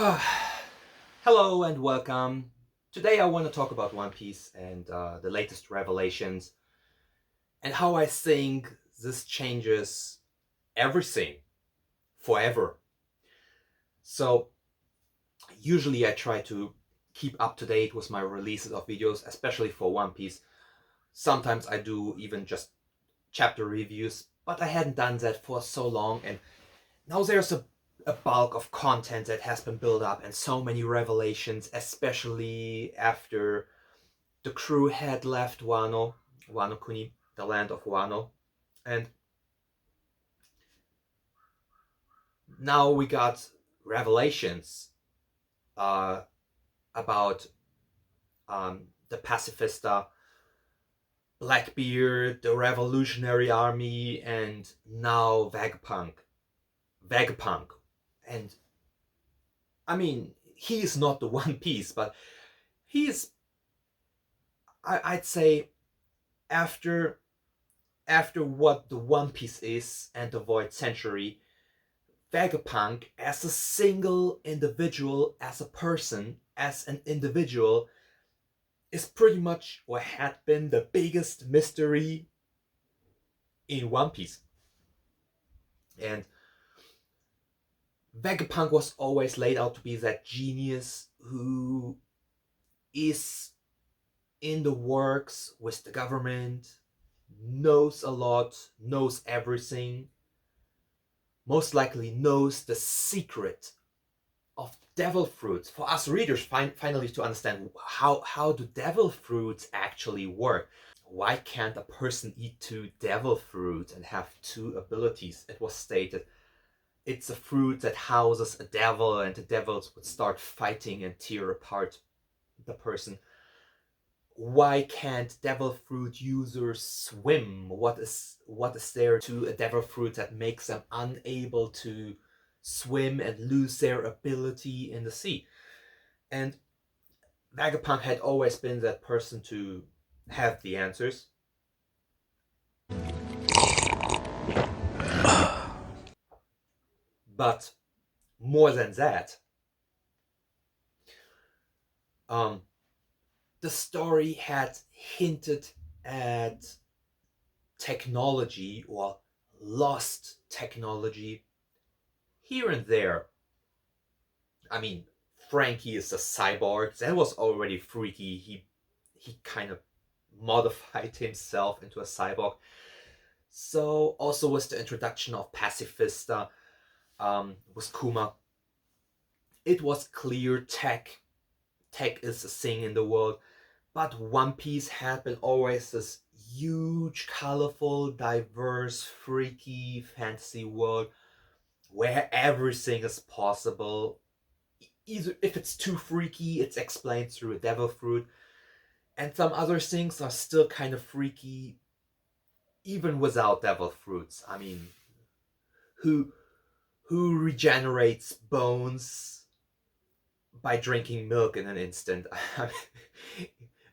Uh, Hello and welcome. Today I want to talk about One Piece and the latest revelations and how I think this changes everything forever. So, usually I try to keep up to date with my releases of videos, especially for One Piece. Sometimes I do even just chapter reviews, but I hadn't done that for so long, and now there's a bulk of content that has been built up and so many revelations, especially after the crew had left Wano Kuni, the land of Wano. And now we got revelations uh, about the Pacifista, Blackbeard, the Revolutionary Army, and now Vegapunk. Vegapunk. And I mean, he's not the One Piece, but he's, I'd say, after what the One Piece is and the Void Century, Vegapunk as a single individual, as a person, as an individual, is pretty much or had been the biggest mystery in One Piece. And Vegapunk was always laid out to be that genius who is in the works with the government, knows a lot, knows everything, most likely knows the secret of devil fruits for us readers finally to understand how do devil fruits actually work. Why can't a person eat two devil fruits and have two abilities? It was stated it's a fruit that houses a devil, and the devils would start fighting and tear apart the person. Why can't devil fruit users swim? What is there to a devil fruit that makes them unable to swim and lose their ability in the sea? And Vegapunk had always been that person to have the answers. But more than that, um, the story had hinted at technology or lost technology here and there. I mean, Frankie is a cyborg. That was already freaky. He kind of modified himself into a cyborg. So also with the introduction of Pacifista, with Kuma, it was clear tech is a thing in the world. But One Piece had been always this huge, colorful, diverse, freaky fantasy world where everything is possible. Either if it's too freaky, it's explained through a devil fruit, and some other things are still kind of freaky even without devil fruits. I mean, who who regenerates bones by drinking milk in an instant?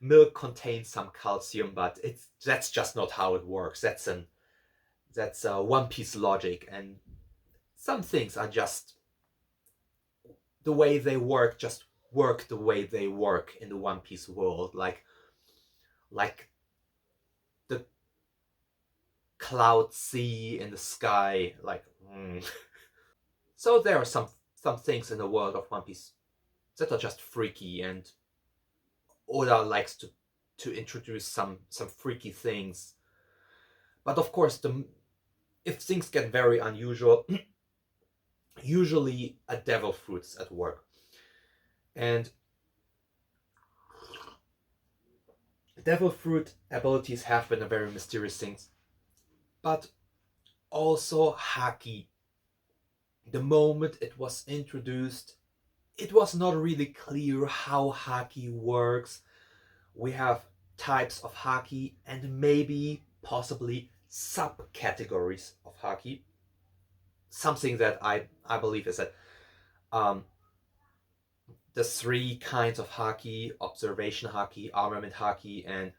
Milk contains some calcium, but that's just not how it works. That's One Piece logic, and some things are just the way they work. Just work the way they work in the One Piece world, like the cloud sea in the sky. So there are some things in the world of One Piece that are just freaky, and Oda likes to introduce some freaky things. But of course, if things get very unusual, usually a devil fruit's at work. And devil fruit abilities have been a very mysterious thing, but also haki. The moment it was introduced, it was not really clear how haki works. We have types of haki and maybe possibly subcategories of haki. Something that I believe is that um, the three kinds of haki: observation haki, armament haki, and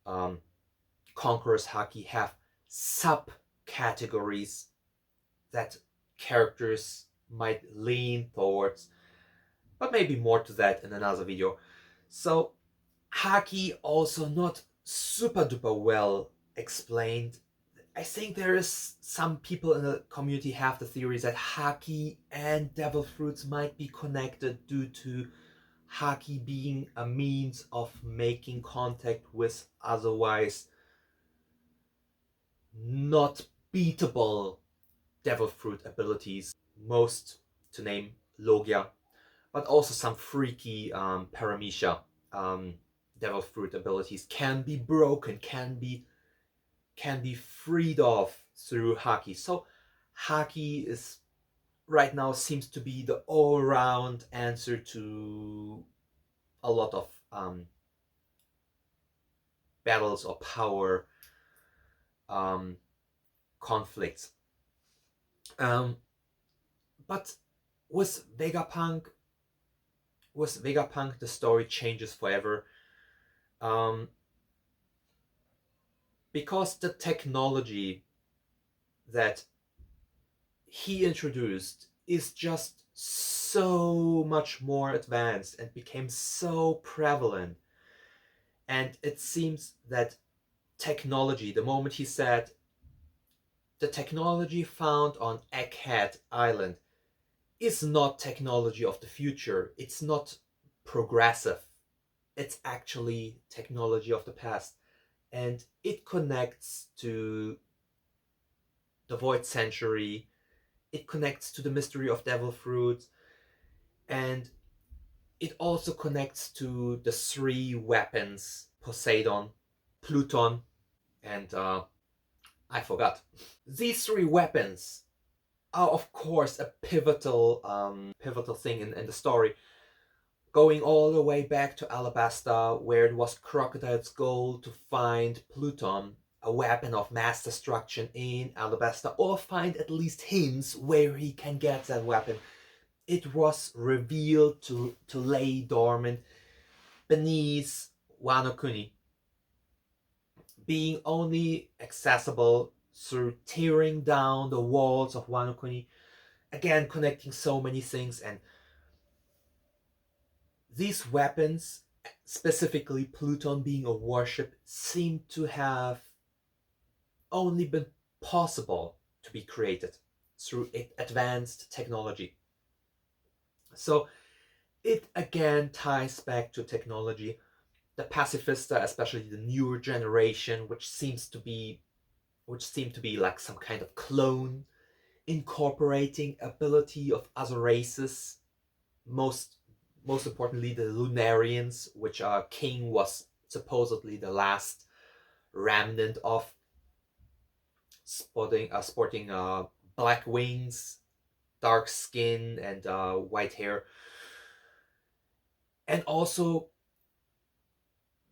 um, conqueror's haki, have subcategories that characters might lean towards, but maybe more to that in another video. So Haki also not super duper well explained. I think there is some people in the community have the theories that Haki and devil fruits might be connected due to Haki being a means of making contact with otherwise not beatable devil fruit abilities. Most to name Logia, but also some freaky Paramecia devil fruit abilities can be broken, can be freed off through Haki. So Haki is right now seems to be the all-round answer to a lot of battles or power um, conflicts. Um, but with Vegapunk, the story changes forever. Um, because the technology that he introduced is just so much more advanced and became so prevalent. And it seems that technology, the moment he said the technology found on Egghead Island is not technology of the future, it's not progressive, it's actually technology of the past. And it connects to the Void Century, it connects to the mystery of devil fruit, and it also connects to the three weapons: Poseidon, Pluton, and I forgot. These three weapons are, of course, a pivotal thing in the story, going all the way back to Alabasta, where it was Crocodile's goal to find Pluton, a weapon of mass destruction in Alabasta, or find at least hints where he can get that weapon. It was revealed to lay dormant beneath Wano Kuni, being only accessible through tearing down the walls of Wano Kuni, again connecting so many things. And these weapons, specifically Pluton being a warship, seem to have only been possible to be created through advanced technology. So it again ties back to technology. The pacifista, especially the newer generation, which seem to be like some kind of clone, incorporating ability of other races, most importantly the Lunarians, which King was supposedly the last remnant of, sporting black wings, dark skin, and white hair. And also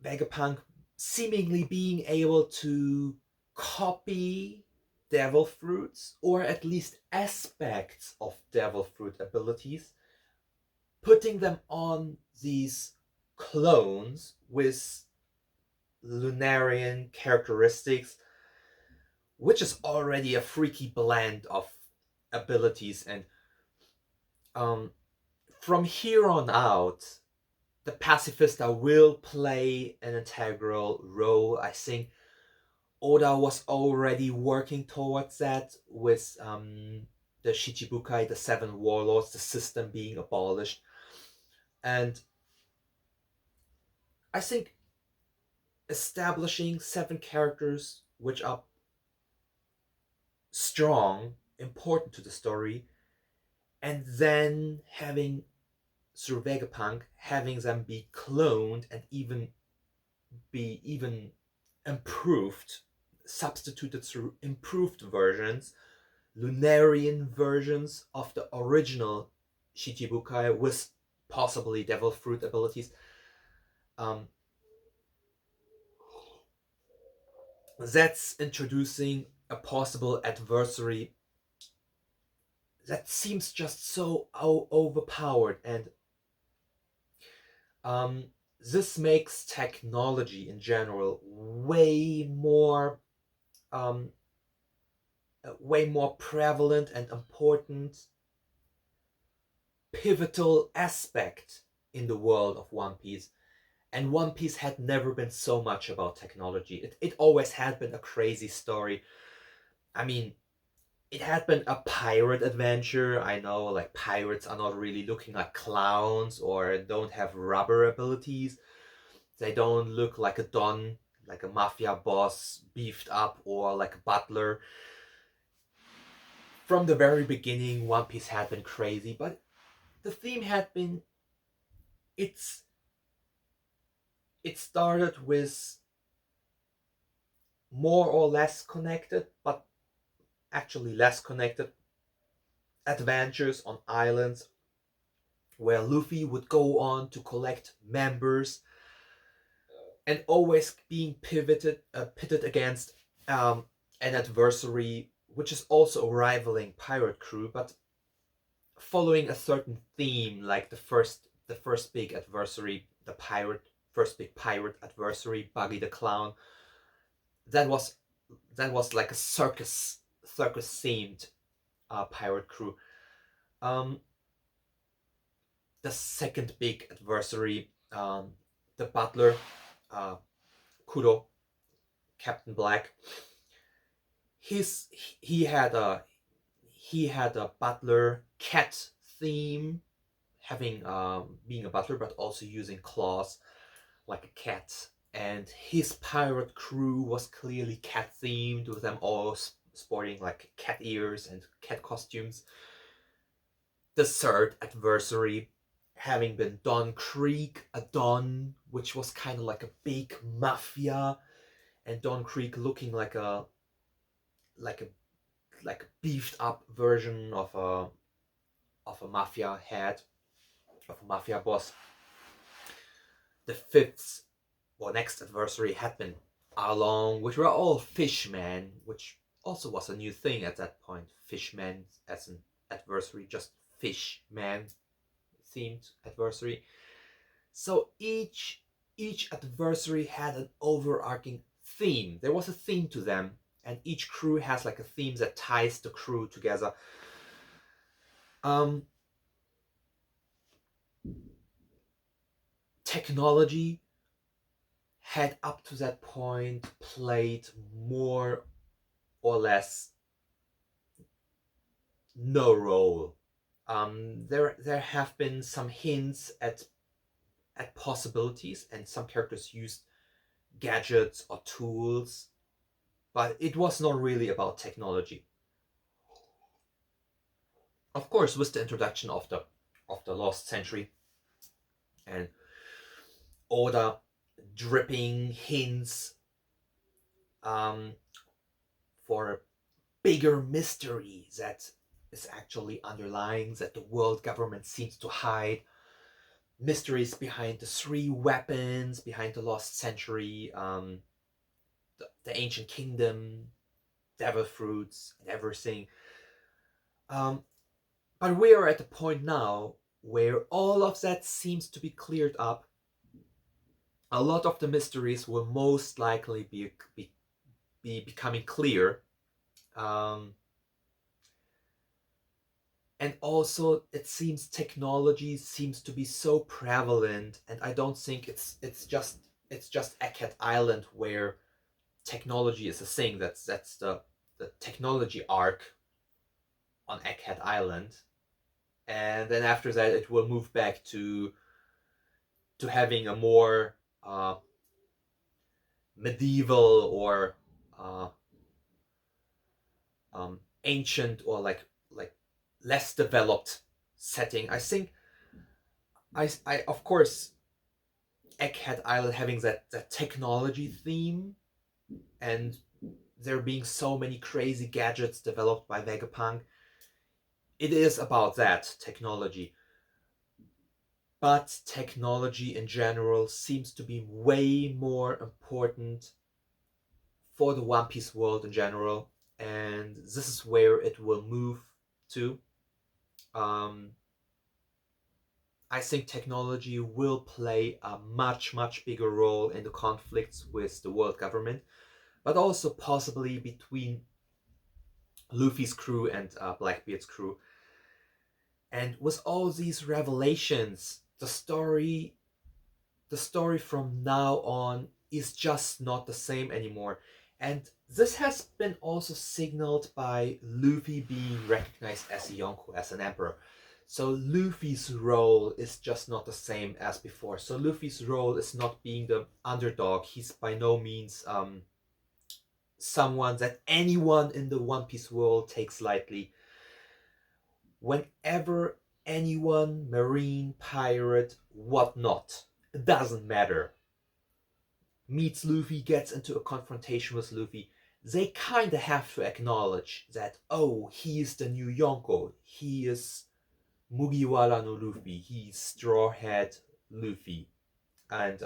Vegapunk seemingly being able to copy devil fruits, or at least aspects of devil fruit abilities, putting them on these clones with Lunarian characteristics, which is already a freaky blend of abilities. And from here on out, the pacifista will play an integral role. I think Oda was already working towards that with the Shichibukai, the Seven Warlords, the system being abolished. And I think establishing 7 characters which are strong, important to the story, and then having through Vegapunk, having them be cloned and even improved, substituted through improved versions, Lunarian versions of the original Shichibukai with possibly devil fruit abilities. That's introducing a possible adversary that seems just so overpowered. And this makes technology in general way more prevalent and important pivotal aspect in the world of One Piece. And One Piece had never been so much about technology. It always had been a crazy story. I mean, it had been a pirate adventure. I know, like, pirates are not really looking like clowns or don't have rubber abilities. They don't look like a don, like a mafia boss, beefed up, or like a butler. From the very beginning, One Piece had been crazy, but the theme had been it's it started with more or less connected, but actually less connected adventures on islands where Luffy would go on to collect members and always being pitted against an adversary, which is also a rivaling pirate crew, but following a certain theme, like the first big adversary, the first big pirate adversary, Buggy the Clown. That was like a circus themed pirate crew. Um, the second big adversary, the butler, uh, Kuro, Captain Black. His he had a butler cat theme, having being a butler, but also using claws like a cat. And his pirate crew was clearly cat themed, with them all sporting like cat ears and cat costumes. The third adversary having been Don Creek, a Don, which was kind of like a big mafia, and Don Creek looking like a like a beefed up version of a mafia head, of a mafia boss. The fifth or next adversary had been Arlong, which were all fishmen, which also was a new thing at that point. Fishmen as an adversary, just fishman themed adversary. So each adversary had an overarching theme. There was a theme to them, and each crew has like a theme that ties the crew together. Um, Technology had up to that point played more or less no role. There have been some hints at possibilities, and some characters used gadgets or tools, but it was not really about technology. Of course, with the introduction of the Lost Century and Oda dripping hints um, for a bigger mystery that is actually underlying, that the world government seems to hide, mysteries behind the three weapons, behind the Lost Century, the ancient kingdom, devil fruits, and everything. Um, but we are at the point now where all of that seems to be cleared up. A lot of the mysteries will most likely be becoming clear. Um, and also, it seems technology seems to be so prevalent, and I don't think it's just Egghead Island where technology is a thing. That's the technology arc on Egghead Island, and then after that it will move back to having a more medieval or uh, ancient or like less developed setting. I think I of course Egghead Island having that technology theme, and there being so many crazy gadgets developed by Vegapunk. It is about that technology. But technology in general seems to be way more important for the One Piece world in general, and this is where it will move to. Um, I think technology will play a much bigger role in the conflicts with the world government, but also possibly between Luffy's crew and Blackbeard's crew. And with all these revelations, the story from now on is just not the same anymore. And this has been also signaled by Luffy being recognized as a Yonko, as an emperor. So Luffy's role is just not the same as before. So Luffy's role is not being the underdog. He's by no means someone that anyone in the One Piece world takes lightly. Whenever anyone, marine, pirate, whatnot, it doesn't matter, meets Luffy, gets into a confrontation with Luffy, they kind of have to acknowledge that, oh, he is the new Yonko. He is Mugiwara no Luffy. He's Straw Hat Luffy. And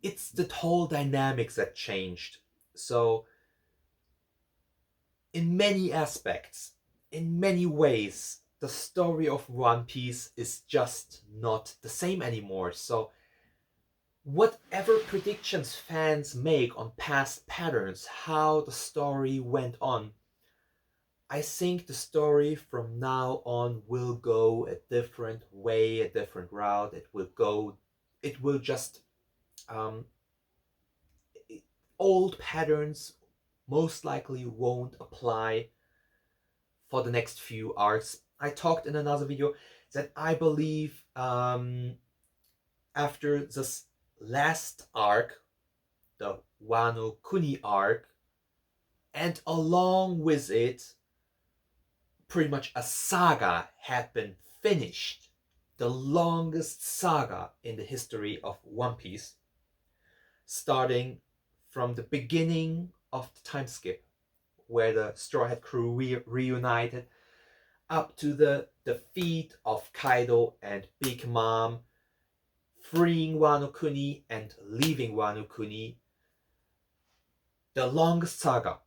it's the whole dynamics that changed. So, in many aspects, in many ways, the story of One Piece is just not the same anymore. So, whatever predictions fans make on past patterns, how the story went on, I think the story from now on will go a different way, a different route. It will just, um, old patterns most likely won't apply for the next few arcs. I talked in another video that I believe after this last arc, the Wano Kuni arc, and along with it, pretty much a saga had been finished. The longest saga in the history of One Piece, starting from the beginning of the time skip, where the Straw Hat crew reunited, up to the defeat of Kaido and Big Mom, freeing Wano Kuni and leaving Wano Kuni. The longest saga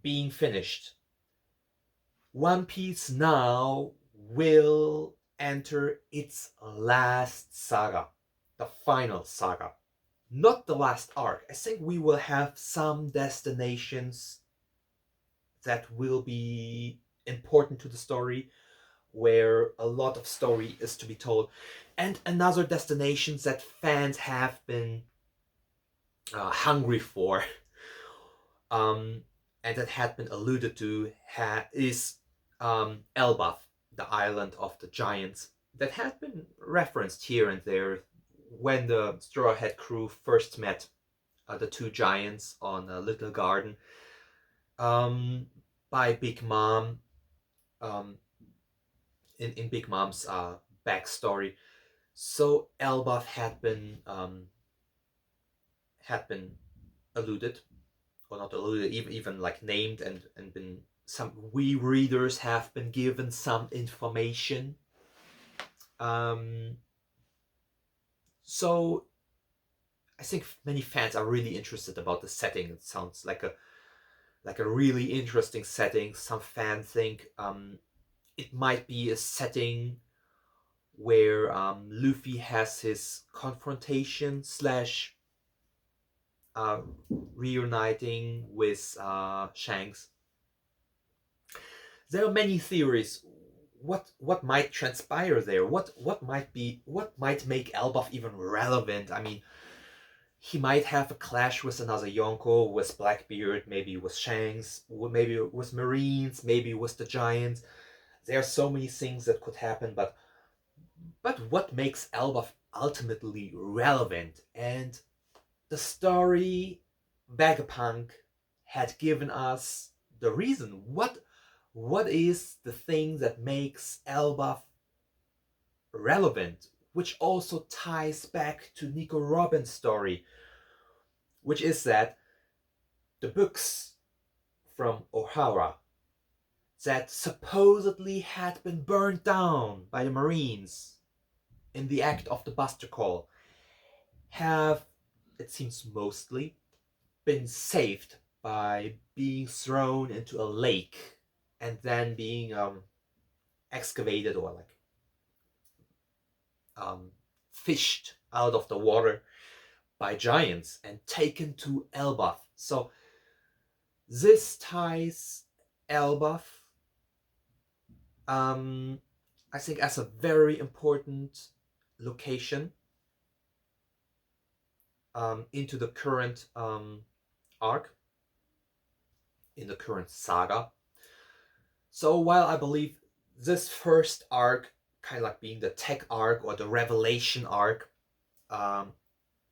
being finished. One Piece now will enter its last saga, the final saga. Not the last arc. I think we will have some destinations that will be important to the story, where a lot of story is to be told, and another destinations that fans have been hungry for, and that had been alluded to, is Elbaf, the island of the giants, that had been referenced here and there when the Straw Hat crew first met the two giants on a little garden, by Big Mom, in Big Mom's backstory. So Elbaf had been alluded, or not alluded, even like named, and been, some, we readers have been given some information. So I think many fans are really interested about the setting. It sounds like a really interesting setting. Some fans think it might be a setting where Luffy has his confrontation slash reuniting with Shanks. There are many theories. What might transpire there? What might make Elbaf even relevant? I mean, he might have a clash with another Yonko, with Blackbeard, maybe with Shanks, maybe with Marines, maybe with the Giants. There are so many things that could happen, but what makes Elbaf ultimately relevant? And the story Vegapunk had given us the reason. What is the thing that makes Elbaf relevant, which also ties back to Nico Robin's story, which is that the books from Ohara that supposedly had been burned down by the Marines in the act of the Buster Call have, it seems, mostly been saved by being thrown into a lake and then being excavated, or like fished out of the water by giants and taken to Elbaf. So this ties Elbaf, I think, as a very important location into the current arc, in the current saga. So while I believe this first arc, kind of like being the tech arc or the revelation arc, um,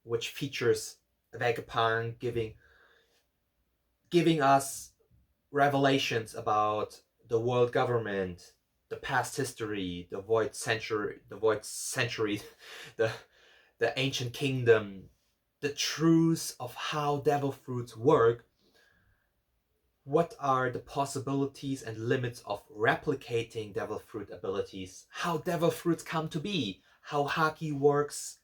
which features Vegapunk giving us revelations about the world government, the past history, the void century, the the ancient kingdom, the truths of how devil fruits work. What are the possibilities and limits of replicating devil fruit abilities? How devil fruits come to be? How haki works?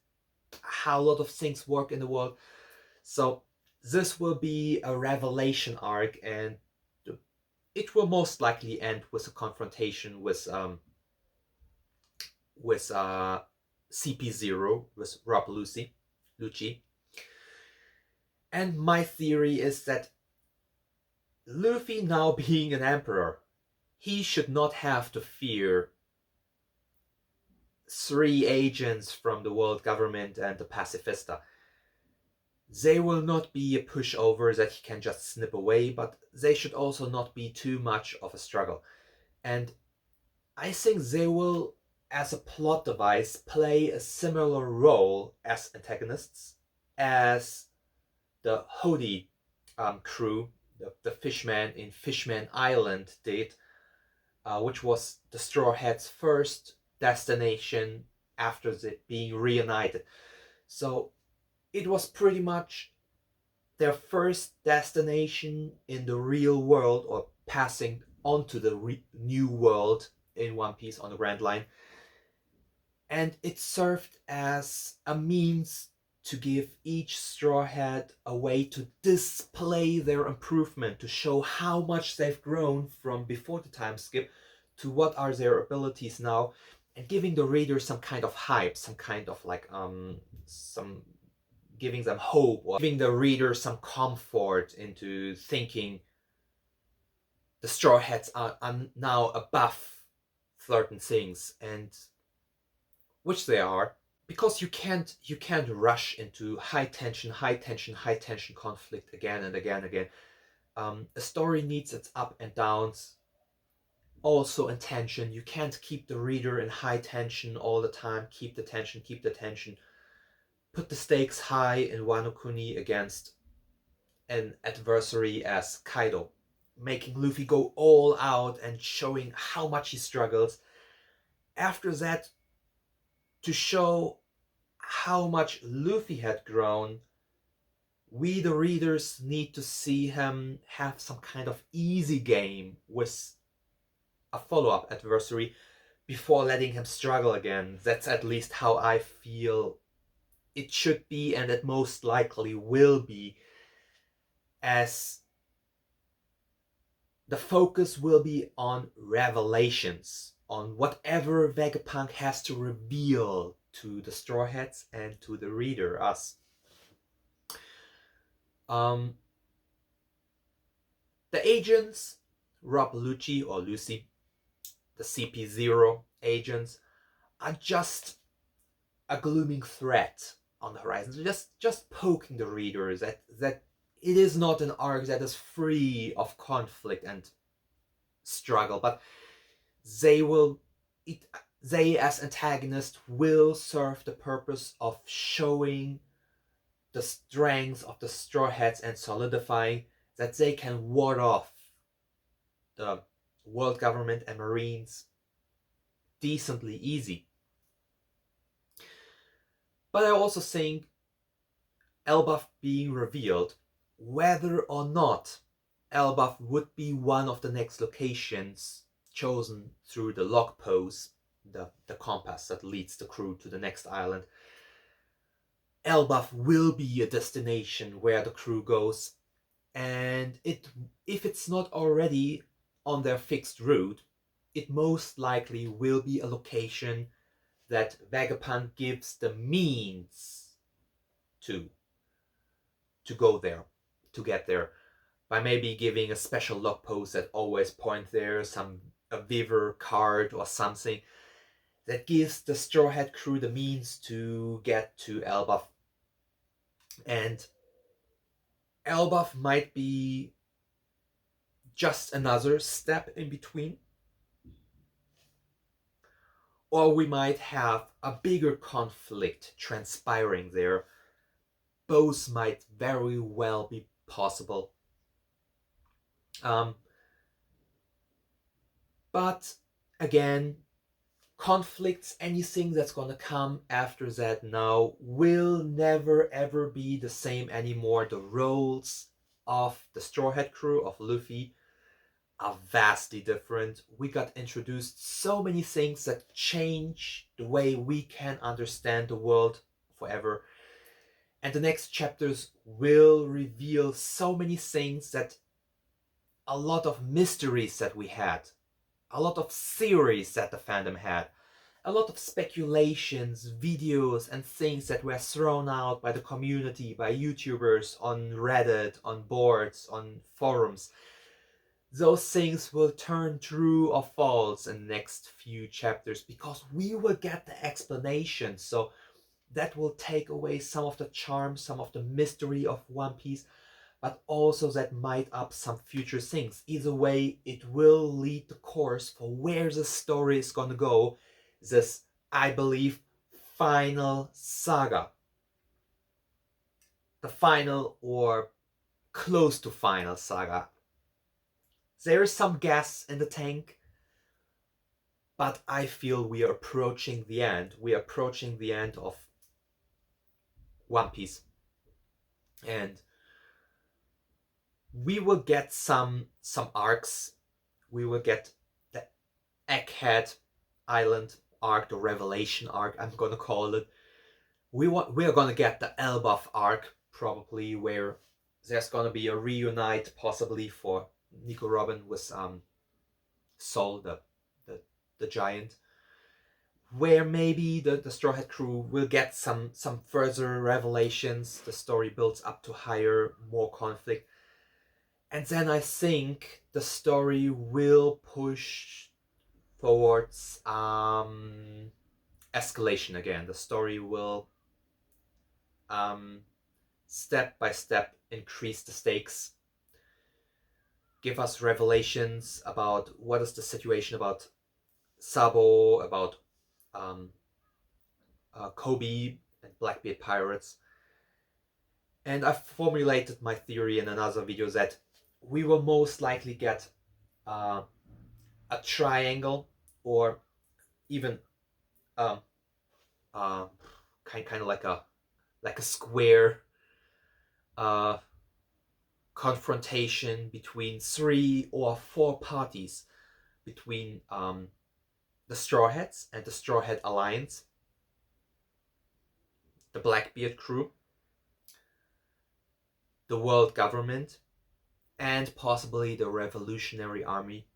How a lot of things work in the world? So this will be a revelation arc, and it will most likely end with a confrontation with CP0, with Rob Lucci. And my theory is that Luffy, now being an emperor, he should not have to fear 3 agents from the world government and the pacifista. They will not be a pushover that he can just snip away, but they should also not be too much of a struggle. And I think they will, as a plot device, play a similar role as antagonists as the Hody crew, the Fishman in Fishman Island did, which was the Straw Hats' first destination after being reunited. So it was pretty much their first destination in the real world, or passing onto the new world in One Piece on the Grand Line. And it served as a means to give each Straw Hat a way to display their improvement, to show how much they've grown from before the time skip to what are their abilities now, and giving the reader some kind of hype, some kind of like some giving them hope, or giving the reader some comfort into thinking the Straw Hats are now above certain things, and which they are, because you can't rush into high tension conflict again and again. A story needs its up and downs, also in tension. You can't keep the reader in high tension all the time. Keep the tension. Put the stakes high in Wano Kuni against an adversary as Kaido, making Luffy go all out and showing how much he struggles. After that, to show how much Luffy had grown, we the readers need to see him have some kind of easy game with a follow-up adversary before letting him struggle again. That's at least how I feel it should be, and it most likely will be, as the focus will be on revelations, on whatever Vegapunk has to reveal to the Straw Hats and to the reader, us. The agents, Rob Lucci or Lucy, the CP0 agents, are just a glooming threat on the horizon. So just poking the reader that it is not an arc that is free of conflict and struggle, but they as antagonists will serve the purpose of showing the strength of the Straw Hats and solidifying that they can ward off the world government and marines decently easy. But I also think Elbaf being revealed, whether or not Elbaf would be one of the next locations chosen through the log pose, the compass that leads the crew to the next island, Elbaf will be a destination where the crew goes, and if it's not already on their fixed route, it most likely will be a location that Vegapunk gives the means to go there, to get there. by maybe giving a special log post that always point there, a Viver card or something that gives the Straw Hat crew the means to get to Elbaf. And Elbaf might be just another step in between, or we might have a bigger conflict transpiring there. Both might very well be possible. But again, conflicts, anything that's gonna come after that now, will never ever be the same anymore. The roles of the Straw Hat crew, of Luffy, are vastly different. We got introduced so many things that change the way we can understand the world forever. And the next chapters will reveal so many things, that a lot of mysteries that we had, a lot of theories that the fandom had, a lot of speculations, videos, and things that were thrown out by the community, by YouTubers, on Reddit, on boards, on forums. Those things will turn true or false in the next few chapters, because we will get the explanation. So that will take away some of the charm, some of the mystery of One Piece, but also that might up some future things. Either way, it will lead the course for where the story is gonna go. This, I believe, final saga. The final or close to final saga. There is some gas in the tank, but I feel we are approaching the end. We are approaching the end of One Piece. And we will get some arcs. We will get the Egghead Island arc, the Revelation arc, I'm gonna call it. We are gonna get the Elbaf arc, probably, where there's gonna be a reunite, possibly, for Nico Robin with Sol, the giant, where maybe the Straw Hat crew will get some further revelations. The story builds up to higher, more conflict. And then I think the story will push towards escalation again. The story will step by step increase the stakes, give us revelations about what is the situation about Sabo, about Kobe and Blackbeard pirates. And I've formulated my theory in another video that we will most likely get a triangle, or even kind of like a square confrontation between 3 or 4 parties, between the Straw Hats and the Straw Hat Alliance, the Blackbeard crew, the world government, and possibly the Revolutionary Army.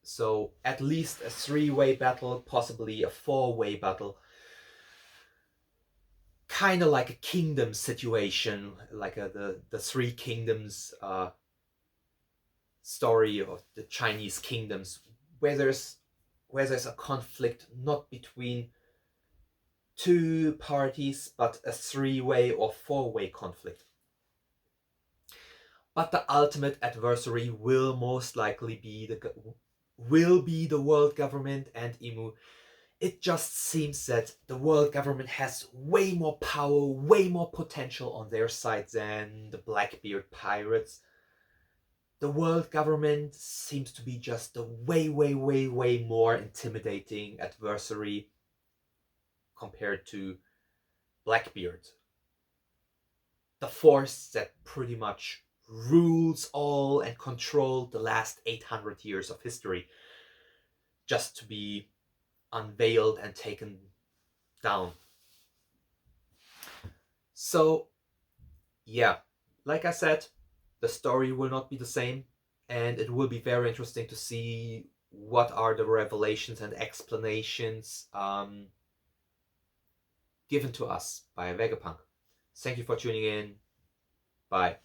So at least a 3-way battle, possibly a 4-way battle. Kind of like a kingdom situation, like the 3 kingdoms story of the Chinese kingdoms, where there's a conflict not between 2 parties, but a 3-way or 4-way conflict. But the ultimate adversary will most likely be the world government and Imu. It just seems that the world government has way more power, way more potential on their side than the Blackbeard pirates. The world government seems to be just a way more intimidating adversary compared to Blackbeard. The force that pretty much rules all and controlled the last 800 years of history, just to be unveiled and taken down. So yeah, like I said, the story will not be the same, and it will be very interesting to see what are the revelations and explanations given to us by Vegapunk. Thank you for tuning in. Bye.